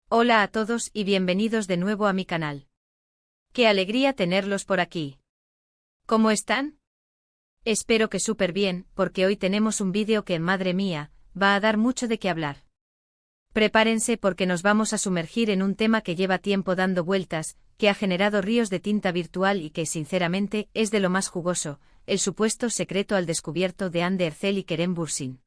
Hola a todos y bienvenidos de nuevo a mi canal. ¡Qué alegría tenerlos por aquí! ¿Cómo están? Espero que súper bien, porque hoy tenemos un vídeo que, madre mía, va a dar mucho de qué hablar. Prepárense porque nos vamos a sumergir en un tema que lleva tiempo dando vueltas, que ha generado ríos de tinta virtual y que, sinceramente, es de lo más jugoso, el supuesto secreto al descubierto de Anne Ercel y Kerem Bürsin.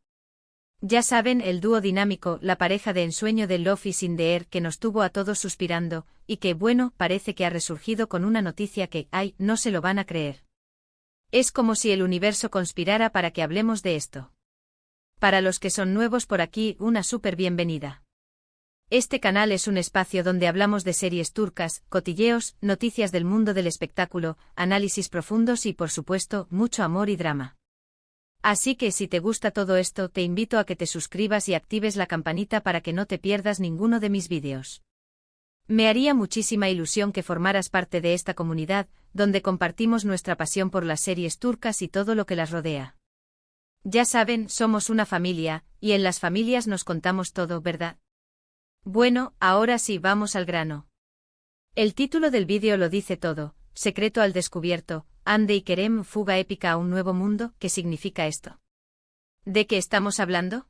Ya saben, el dúo dinámico, la pareja de ensueño de Love is in the Air que nos tuvo a todos suspirando, y que, bueno, parece que ha resurgido con una noticia que, ay, no se lo van a creer. Es como si el universo conspirara para que hablemos de esto. Para los que son nuevos por aquí, una súper bienvenida. Este canal es un espacio donde hablamos de series turcas, cotilleos, noticias del mundo del espectáculo, análisis profundos y, por supuesto, mucho amor y drama. Así que si te gusta todo esto, te invito a que te suscribas y actives la campanita para que no te pierdas ninguno de mis vídeos. Me haría muchísima ilusión que formaras parte de esta comunidad, donde compartimos nuestra pasión por las series turcas y todo lo que las rodea. Ya saben, somos una familia, y en las familias nos contamos todo, ¿verdad? Bueno, ahora sí, vamos al grano. El título del vídeo lo dice todo: secreto al descubierto, Hande y Kerem, fuga épica a un nuevo mundo. ¿Qué significa esto? ¿De qué estamos hablando?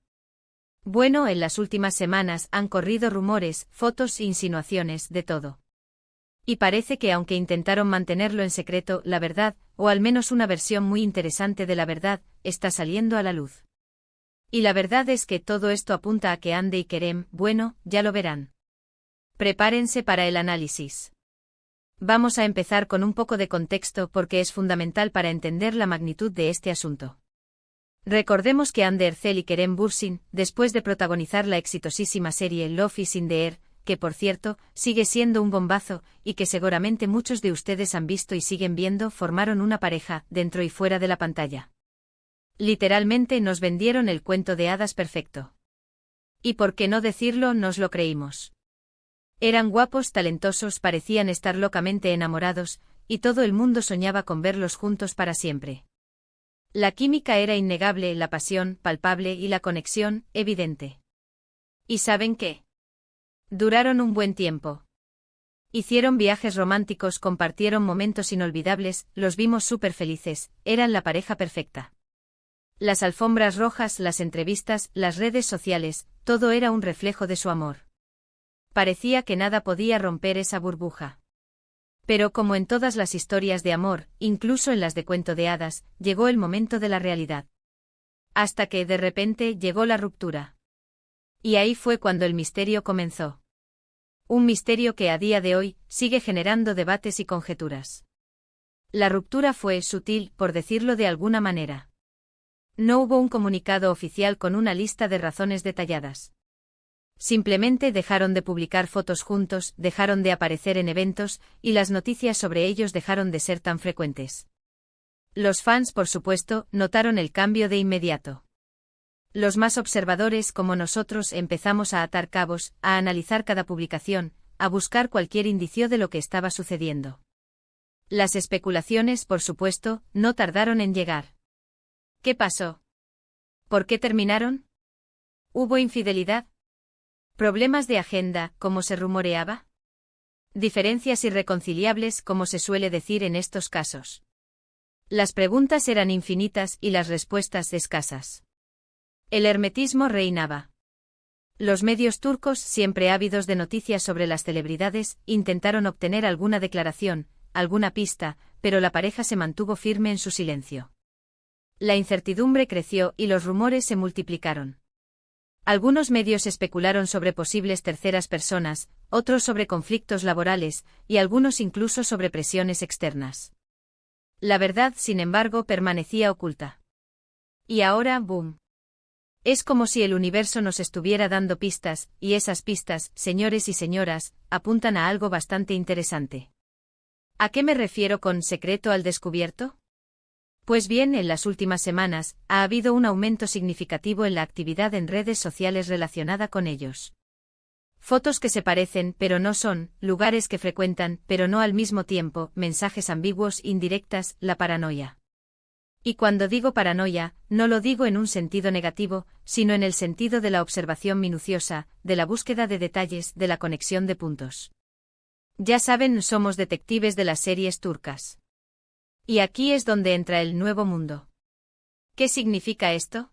Bueno, en las últimas semanas han corrido rumores, fotos e insinuaciones, de todo. Y parece que aunque intentaron mantenerlo en secreto, la verdad, o al menos una versión muy interesante de la verdad, está saliendo a la luz. Y la verdad es que todo esto apunta a que Hande y Kerem, bueno, ya lo verán. Prepárense para el análisis. Vamos a empezar con un poco de contexto porque es fundamental para entender la magnitud de este asunto. Recordemos que Hande Ercel y Kerem Bürsin, después de protagonizar la exitosísima serie Love is in the Air, que por cierto, sigue siendo un bombazo, y que seguramente muchos de ustedes han visto y siguen viendo, formaron una pareja, dentro y fuera de la pantalla. Literalmente nos vendieron el cuento de hadas perfecto. Y por qué no decirlo, nos lo creímos. Eran guapos, talentosos, parecían estar locamente enamorados, y todo el mundo soñaba con verlos juntos para siempre. La química era innegable, la pasión, palpable y la conexión, evidente. ¿Y saben qué? Duraron un buen tiempo. Hicieron viajes románticos, compartieron momentos inolvidables, los vimos súper felices, eran la pareja perfecta. Las alfombras rojas, las entrevistas, las redes sociales, todo era un reflejo de su amor. Parecía que nada podía romper esa burbuja. Pero como en todas las historias de amor, incluso en las de cuento de hadas, llegó el momento de la realidad. Hasta que, de repente, llegó la ruptura. Y ahí fue cuando el misterio comenzó. Un misterio que a día de hoy sigue generando debates y conjeturas. La ruptura fue sutil, por decirlo de alguna manera. No hubo un comunicado oficial con una lista de razones detalladas. Simplemente dejaron de publicar fotos juntos, dejaron de aparecer en eventos, y las noticias sobre ellos dejaron de ser tan frecuentes. Los fans, por supuesto, notaron el cambio de inmediato. Los más observadores, como nosotros, empezamos a atar cabos, a analizar cada publicación, a buscar cualquier indicio de lo que estaba sucediendo. Las especulaciones, por supuesto, no tardaron en llegar. ¿Qué pasó? ¿Por qué terminaron? ¿Hubo infidelidad? ¿Problemas de agenda, como se rumoreaba? ¿Diferencias irreconciliables, como se suele decir en estos casos? Las preguntas eran infinitas y las respuestas escasas. El hermetismo reinaba. Los medios turcos, siempre ávidos de noticias sobre las celebridades, intentaron obtener alguna declaración, alguna pista, pero la pareja se mantuvo firme en su silencio. La incertidumbre creció y los rumores se multiplicaron. Algunos medios especularon sobre posibles terceras personas, otros sobre conflictos laborales, y algunos incluso sobre presiones externas. La verdad, sin embargo, permanecía oculta. Y ahora, ¡boom! Es como si el universo nos estuviera dando pistas, y esas pistas, señores y señoras, apuntan a algo bastante interesante. ¿A qué me refiero con secreto al descubierto? Pues bien, en las últimas semanas, ha habido un aumento significativo en la actividad en redes sociales relacionada con ellos. Fotos que se parecen, pero no son, lugares que frecuentan, pero no al mismo tiempo, mensajes ambiguos, indirectas, la paranoia. Y cuando digo paranoia, no lo digo en un sentido negativo, sino en el sentido de la observación minuciosa, de la búsqueda de detalles, de la conexión de puntos. Ya saben, somos detectives de las series turcas. Y aquí es donde entra el nuevo mundo. ¿Qué significa esto?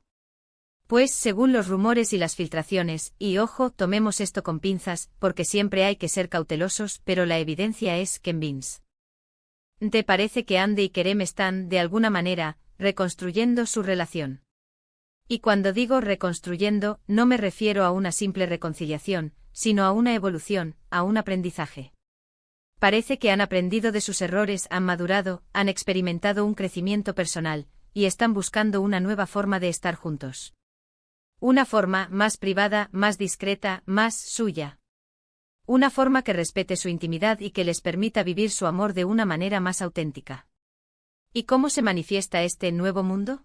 Pues según los rumores y las filtraciones, y ojo, tomemos esto con pinzas, porque siempre hay que ser cautelosos, pero la evidencia es que en Vince. ¿Te parece que Andy y Kerem están, de alguna manera, reconstruyendo su relación? Y cuando digo reconstruyendo, no me refiero a una simple reconciliación, sino a una evolución, a un aprendizaje. Parece que han aprendido de sus errores, han madurado, han experimentado un crecimiento personal, y están buscando una nueva forma de estar juntos. Una forma más privada, más discreta, más suya. Una forma que respete su intimidad y que les permita vivir su amor de una manera más auténtica. ¿Y cómo se manifiesta este nuevo mundo?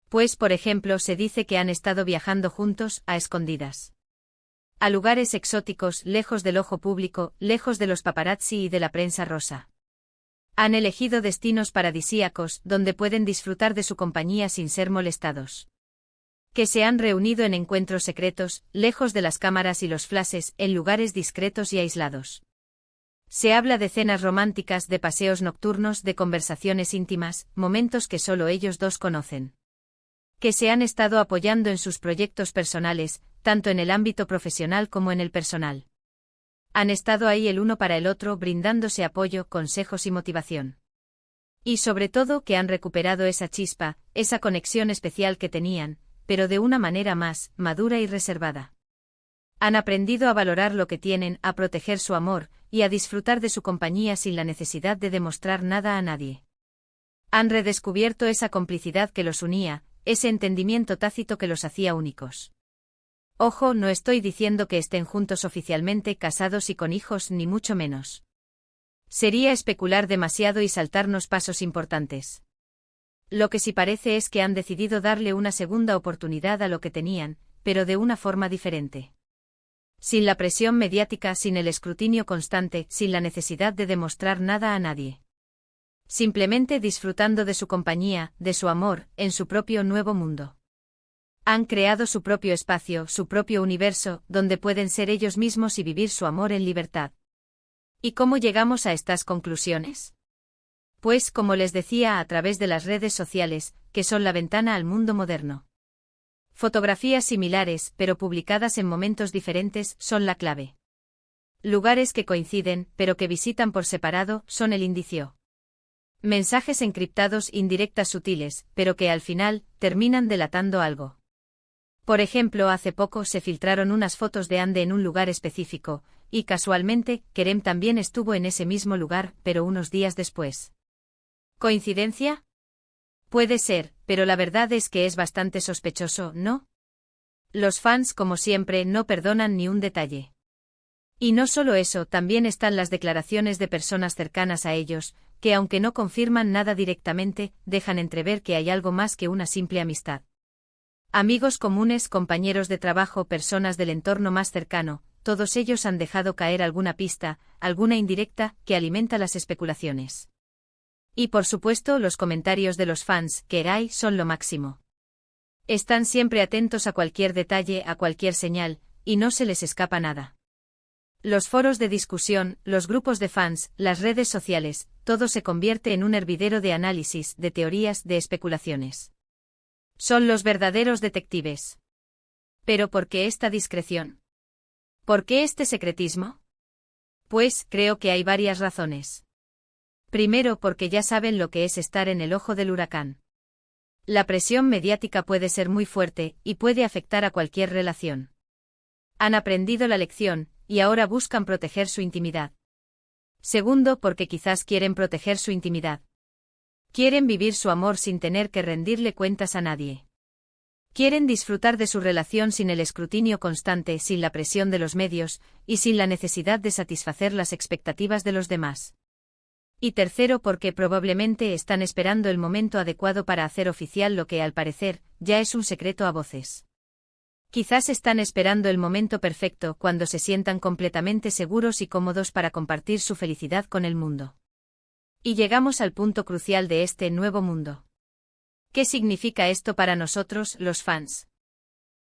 Pues, por ejemplo, se dice que han estado viajando juntos, a escondidas. A lugares exóticos, lejos del ojo público, lejos de los paparazzi y de la prensa rosa. Han elegido destinos paradisíacos, donde pueden disfrutar de su compañía sin ser molestados. Que se han reunido en encuentros secretos, lejos de las cámaras y los flashes, en lugares discretos y aislados. Se habla de cenas románticas, de paseos nocturnos, de conversaciones íntimas, momentos que solo ellos dos conocen. Que se han estado apoyando en sus proyectos personales, tanto en el ámbito profesional como en el personal. Han estado ahí el uno para el otro, brindándose apoyo, consejos y motivación. Y sobre todo que han recuperado esa chispa, esa conexión especial que tenían, pero de una manera más madura y reservada. Han aprendido a valorar lo que tienen, a proteger su amor, y a disfrutar de su compañía sin la necesidad de demostrar nada a nadie. Han redescubierto esa complicidad que los unía, ese entendimiento tácito que los hacía únicos. Ojo, no estoy diciendo que estén juntos oficialmente, casados y con hijos, ni mucho menos. Sería especular demasiado y saltarnos pasos importantes. Lo que sí parece es que han decidido darle una segunda oportunidad a lo que tenían, pero de una forma diferente. Sin la presión mediática, sin el escrutinio constante, sin la necesidad de demostrar nada a nadie. Simplemente disfrutando de su compañía, de su amor, en su propio nuevo mundo. Han creado su propio espacio, su propio universo, donde pueden ser ellos mismos y vivir su amor en libertad. ¿Y cómo llegamos a estas conclusiones? Pues, como les decía, a través de las redes sociales, que son la ventana al mundo moderno. Fotografías similares, pero publicadas en momentos diferentes, son la clave. Lugares que coinciden, pero que visitan por separado, son el indicio. Mensajes encriptados, indirectas sutiles, pero que al final, terminan delatando algo. Por ejemplo, hace poco se filtraron unas fotos de Ande en un lugar específico, y casualmente, Kerem también estuvo en ese mismo lugar, pero unos días después. ¿Coincidencia? Puede ser, pero la verdad es que es bastante sospechoso, ¿no? Los fans, como siempre, no perdonan ni un detalle. Y no solo eso, también están las declaraciones de personas cercanas a ellos, que aunque no confirman nada directamente, dejan entrever que hay algo más que una simple amistad. Amigos comunes, compañeros de trabajo, personas del entorno más cercano, todos ellos han dejado caer alguna pista, alguna indirecta, que alimenta las especulaciones. Y por supuesto los comentarios de los fans, que hay, son lo máximo. Están siempre atentos a cualquier detalle, a cualquier señal, y no se les escapa nada. Los foros de discusión, los grupos de fans, las redes sociales, todo se convierte en un hervidero de análisis, de teorías, de especulaciones. Son los verdaderos detectives. ¿Pero por qué esta discreción? ¿Por qué este secretismo? Pues, creo que hay varias razones. Primero, porque ya saben lo que es estar en el ojo del huracán. La presión mediática puede ser muy fuerte, y puede afectar a cualquier relación. Han aprendido la lección, y ahora buscan proteger su intimidad. Segundo, porque quizás quieren proteger su intimidad. Quieren vivir su amor sin tener que rendirle cuentas a nadie. Quieren disfrutar de su relación sin el escrutinio constante, sin la presión de los medios, y sin la necesidad de satisfacer las expectativas de los demás. Y tercero, porque probablemente están esperando el momento adecuado para hacer oficial lo que, al parecer, ya es un secreto a voces. Quizás están esperando el momento perfecto, cuando se sientan completamente seguros y cómodos para compartir su felicidad con el mundo. Y llegamos al punto crucial de este nuevo mundo. ¿Qué significa esto para nosotros, los fans?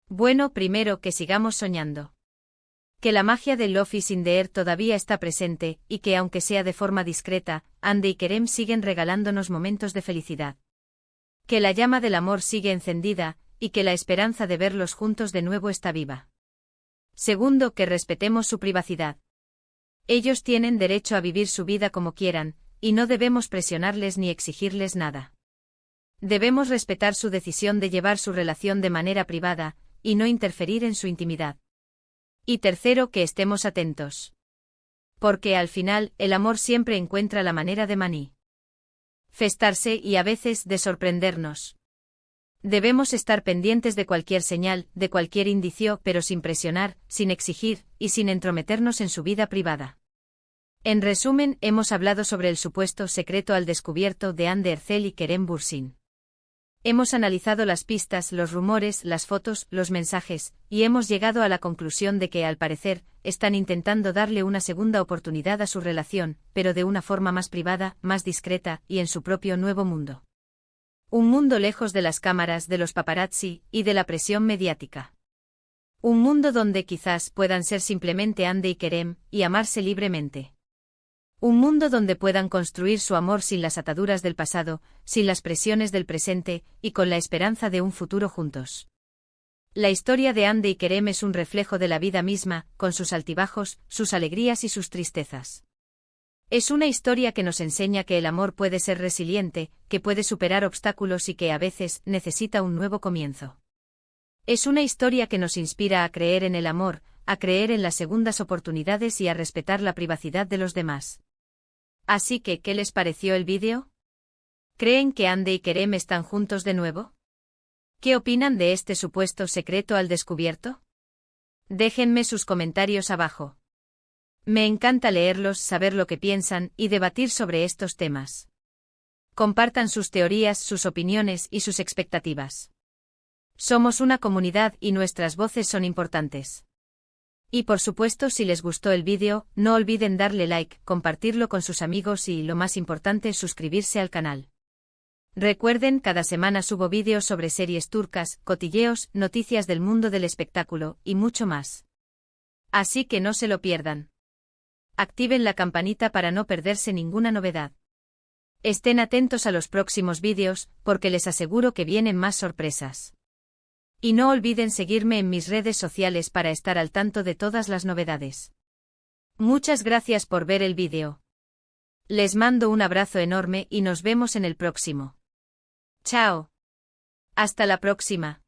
Bueno, primero que sigamos soñando. Que la magia del Love is in the air todavía está presente, y que aunque sea de forma discreta, Ande y Kerem siguen regalándonos momentos de felicidad. Que la llama del amor sigue encendida, y que la esperanza de verlos juntos de nuevo está viva. Segundo, que respetemos su privacidad. Ellos tienen derecho a vivir su vida como quieran, y no debemos presionarles ni exigirles nada. Debemos respetar su decisión de llevar su relación de manera privada, y no interferir en su intimidad. Y tercero, que estemos atentos. Porque al final, el amor siempre encuentra la manera de manifestarse y a veces de sorprendernos. Debemos estar pendientes de cualquier señal, de cualquier indicio, pero sin presionar, sin exigir, y sin entrometernos en su vida privada. En resumen, hemos hablado sobre el supuesto secreto al descubierto de Hande Erçel y Kerem Bürsin. Hemos analizado las pistas, los rumores, las fotos, los mensajes, y hemos llegado a la conclusión de que, al parecer, están intentando darle una segunda oportunidad a su relación, pero de una forma más privada, más discreta, y en su propio nuevo mundo. Un mundo lejos de las cámaras, de los paparazzi, y de la presión mediática. Un mundo donde quizás puedan ser simplemente Hande y Kerem, y amarse libremente. Un mundo donde puedan construir su amor sin las ataduras del pasado, sin las presiones del presente, y con la esperanza de un futuro juntos. La historia de Hande y Kerem es un reflejo de la vida misma, con sus altibajos, sus alegrías y sus tristezas. Es una historia que nos enseña que el amor puede ser resiliente, que puede superar obstáculos y que a veces necesita un nuevo comienzo. Es una historia que nos inspira a creer en el amor, a creer en las segundas oportunidades y a respetar la privacidad de los demás. Así que, ¿qué les pareció el vídeo? ¿Creen que Hande y Kerem están juntos de nuevo? ¿Qué opinan de este supuesto secreto al descubierto? Déjenme sus comentarios abajo. Me encanta leerlos, saber lo que piensan y debatir sobre estos temas. Compartan sus teorías, sus opiniones y sus expectativas. Somos una comunidad y nuestras voces son importantes. Y por supuesto, si les gustó el vídeo, no olviden darle like, compartirlo con sus amigos y, lo más importante, suscribirse al canal. Recuerden, cada semana subo vídeos sobre series turcas, cotilleos, noticias del mundo del espectáculo y mucho más. Así que no se lo pierdan. Activen la campanita para no perderse ninguna novedad. Estén atentos a los próximos vídeos, porque les aseguro que vienen más sorpresas. Y no olviden seguirme en mis redes sociales para estar al tanto de todas las novedades. Muchas gracias por ver el vídeo. Les mando un abrazo enorme y nos vemos en el próximo. Chao. Hasta la próxima.